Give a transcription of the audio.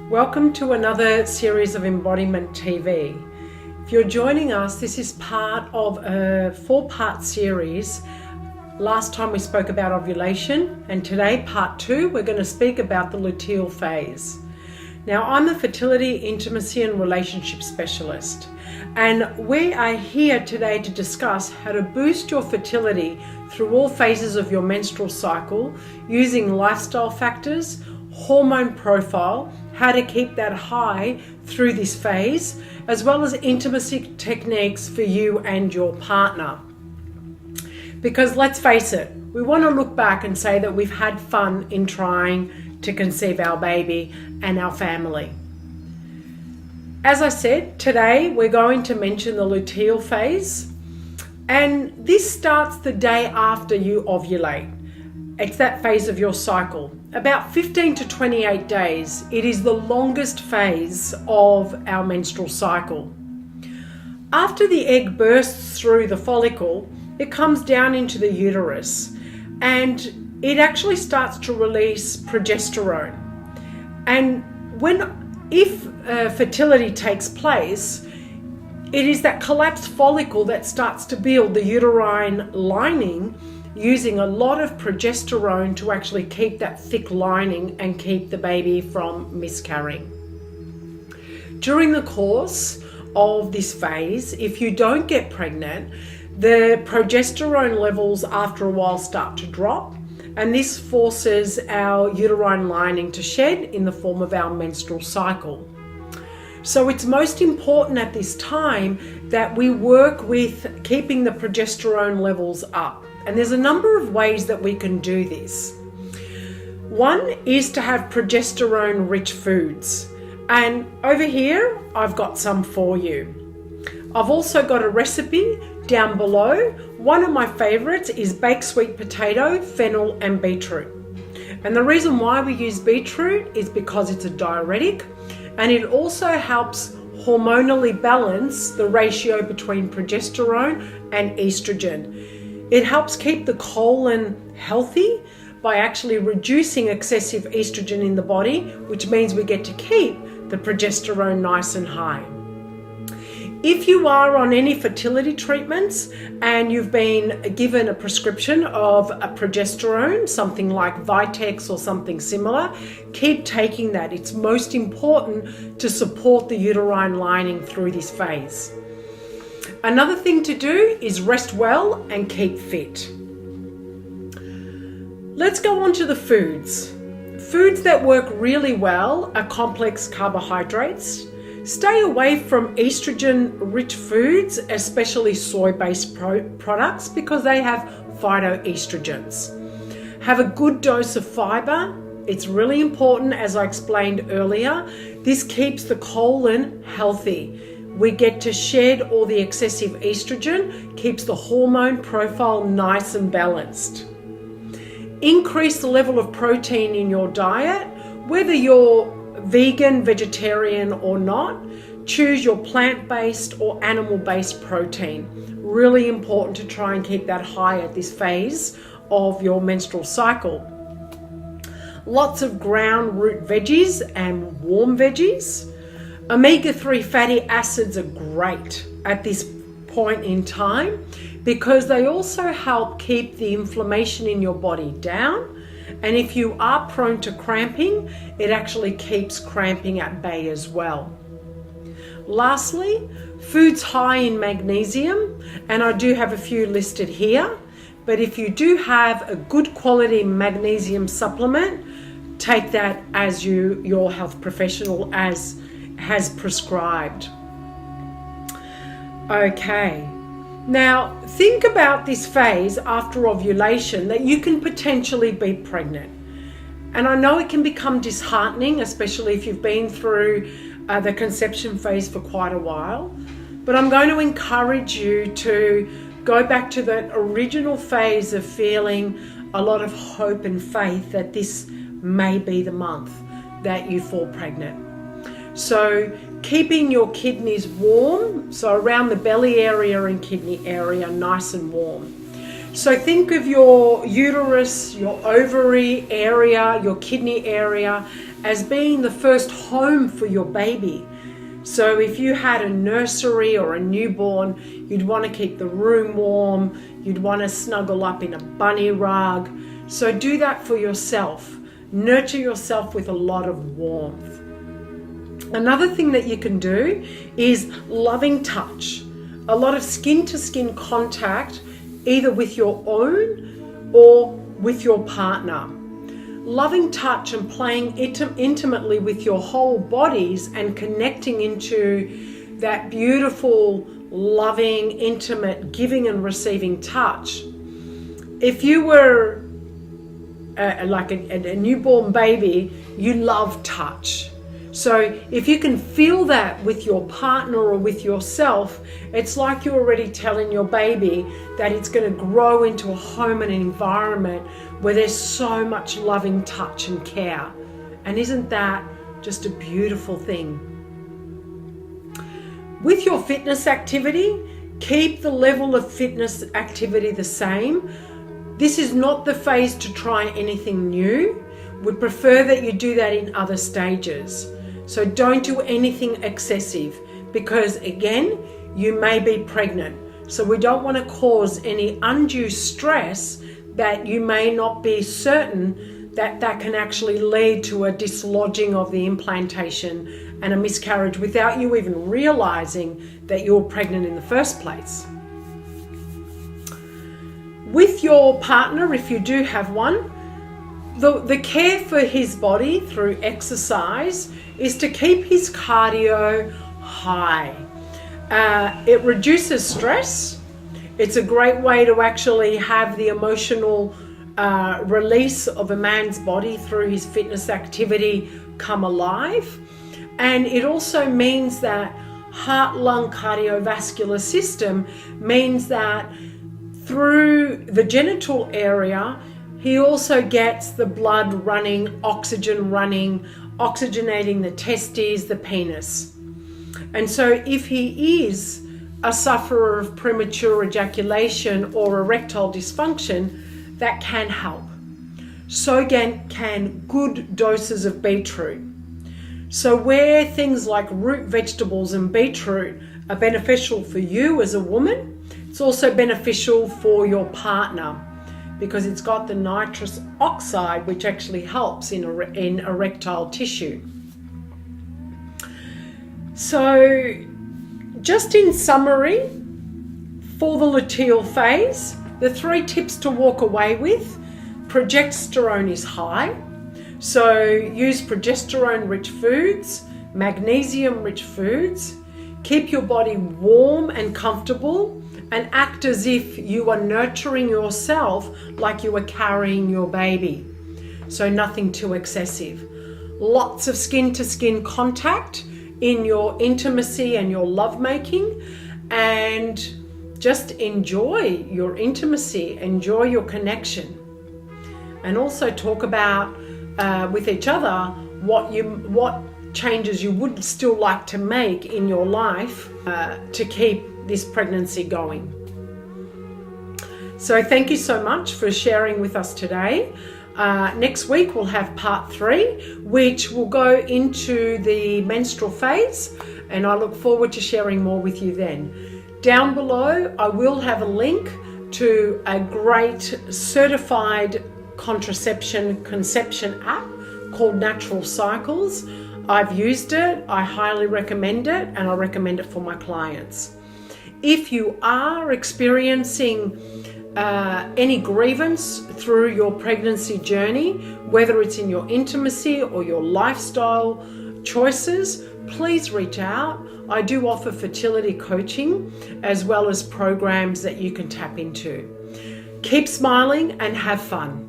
Welcome to another series of Embodiment TV. If you're joining us, this is part of a 4-part series. Last time we spoke about ovulation, and today, part 2, we're going to speak about the luteal phase. Now, I'm a fertility, intimacy and relationship specialist, and we are here today to discuss how to boost your fertility through all phases of your menstrual cycle using lifestyle factors, hormone profile, how to keep that high through this phase, as well as intimacy techniques for you and your partner. Because let's face it, we want to look back and say that we've had fun in trying to conceive our baby and our family. As I said, today we're going to mention the luteal phase, and this starts the day after you ovulate. It's that phase of your cycle. About 15 to 28 days, it is the longest phase of our menstrual cycle. After the egg bursts through the follicle, it comes down into the uterus and it actually starts to release progesterone. And if fertility takes place, it is that collapsed follicle that starts to build the uterine lining, using a lot of progesterone to actually keep that thick lining and keep the baby from miscarrying. During the course of this phase, if you don't get pregnant, the progesterone levels after a while start to drop, and this forces our uterine lining to shed in the form of our menstrual cycle. So it's most important at this time that we work with keeping the progesterone levels up. And there's a number of ways that we can do this. One is to have progesterone-rich foods. And over here, I've got some for you. I've also got a recipe down below. One of my favorites is baked sweet potato, fennel, and beetroot. And the reason why we use beetroot is because it's a diuretic, and it also helps hormonally balance the ratio between progesterone and estrogen. It helps keep the colon healthy by actually reducing excessive estrogen in the body, which means we get to keep the progesterone nice and high. If you are on any fertility treatments and you've been given a prescription of a progesterone, something like Vitex or something similar, keep taking that. It's most important to support the uterine lining through this phase. Another thing to do is rest well and keep fit. Let's go on to the foods. Foods that work really well are complex carbohydrates. Stay away from estrogen-rich foods, especially soy-based products, because they have phytoestrogens. Have a good dose of fiber. It's really important, as I explained earlier. This keeps the colon healthy. We get to shed all the excessive estrogen, keeps the hormone profile nice and balanced. Increase the level of protein in your diet, whether you're vegan, vegetarian or not. Choose your plant-based or animal-based protein. Really important to try and keep that high at this phase of your menstrual cycle. Lots of ground root veggies and warm veggies. Omega-3 fatty acids are great at this point in time because they also help keep the inflammation in your body down. And if you are prone to cramping, it actually keeps cramping at bay as well. Lastly, foods high in magnesium, and I do have a few listed here, but if you do have a good quality magnesium supplement, take that as your health professional has prescribed. Okay, now think about this phase after ovulation that you can potentially be pregnant. And I know it can become disheartening, especially if you've been through the conception phase for quite a while. But I'm going to encourage you to go back to that original phase of feeling a lot of hope and faith that this may be the month that you fall pregnant. So keeping your kidneys warm, so around the belly area and kidney area, nice and warm. So think of your uterus, your ovary area, your kidney area as being the first home for your baby. So if you had a nursery or a newborn, you'd want to keep the room warm, you'd want to snuggle up in a bunny rug. So do that for yourself. Nurture yourself with a lot of warmth. Another thing that you can do is loving touch. A lot of skin-to-skin contact, either with your own or with your partner. Loving touch and playing intimately with your whole bodies and connecting into that beautiful, loving, intimate, giving and receiving touch. If you were like a newborn baby, you love touch. So if you can feel that with your partner or with yourself, it's like you're already telling your baby that it's going to grow into a home and an environment where there's so much loving touch and care. And isn't that just a beautiful thing? With your fitness activity, keep the level of fitness activity the same. This is not the phase to try anything new. We prefer that you do that in other stages. So don't do anything excessive because, again, you may be pregnant. So we don't want to cause any undue stress that you may not be certain that can actually lead to a dislodging of the implantation and a miscarriage without you even realizing that you're pregnant in the first place. With your partner, if you do have one, the care for his body through exercise is to keep his cardio high. It reduces stress. It's a great way to actually have the emotional release of a man's body through his fitness activity come alive. And it also means that heart-lung cardiovascular system means that through the genital area, he also gets the blood running, oxygen running, oxygenating the testes, the penis. And so if he is a sufferer of premature ejaculation or erectile dysfunction, that can help. So can good doses of beetroot. So where things like root vegetables and beetroot are beneficial for you as a woman, it's also beneficial for your partner, because it's got the nitrous oxide, which actually helps in erectile tissue. So just in summary, for the luteal phase, the 3 tips to walk away with: progesterone is high, so use progesterone-rich foods, magnesium-rich foods, keep your body warm and comfortable, and act as if you are nurturing yourself like you are carrying your baby. So nothing too excessive. Lots of skin-to-skin contact in your intimacy and your lovemaking, and just enjoy your intimacy, enjoy your connection. And also talk about with each other what changes you would still like to make in your life to keep this pregnancy going. So thank you so much for sharing with us today. Next week we'll have part 3, which will go into the menstrual phase, and I look forward to sharing more with you then. Down below I will have a link to a great certified conception app called Natural Cycles. I've used it, I highly recommend it, and I recommend it for my clients. If you are experiencing any grievance through your pregnancy journey, whether it's in your intimacy or your lifestyle choices, please reach out. I do offer fertility coaching as well as programs that you can tap into. Keep smiling and have fun.